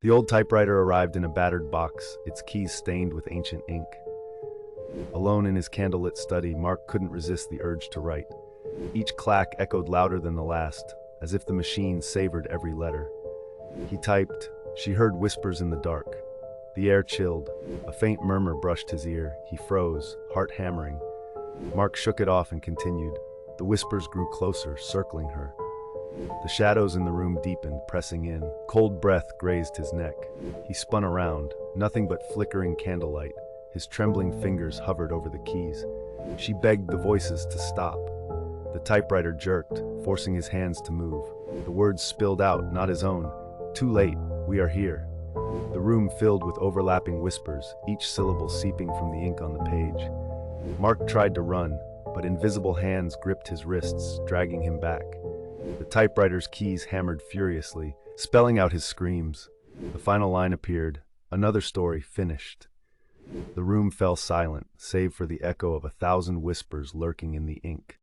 The old typewriter arrived in a battered box, its keys stained with ancient ink. Alone in his candlelit study, Mark couldn't resist the urge to write. Each clack echoed louder than the last, as if the machine savored every letter. He typed. She heard whispers in the dark. The air chilled. A faint murmur brushed his ear. He froze, heart hammering. Mark shook it off and continued. The whispers grew closer, circling her. The shadows in the room deepened, pressing in. Cold breath grazed his neck. He spun around, nothing but flickering candlelight. His trembling fingers hovered over the keys. She begged the voices to stop. The typewriter jerked, forcing his hands to move. The words spilled out, not his own. Too late, we are here. The room filled with overlapping whispers, each syllable seeping from the ink on the page. Mark tried to run, but invisible hands gripped his wrists, dragging him back. The typewriter's keys hammered furiously, spelling out his screams. The final line appeared, another story finished. The room fell silent, save for the echo of 1,000 whispers lurking in the ink.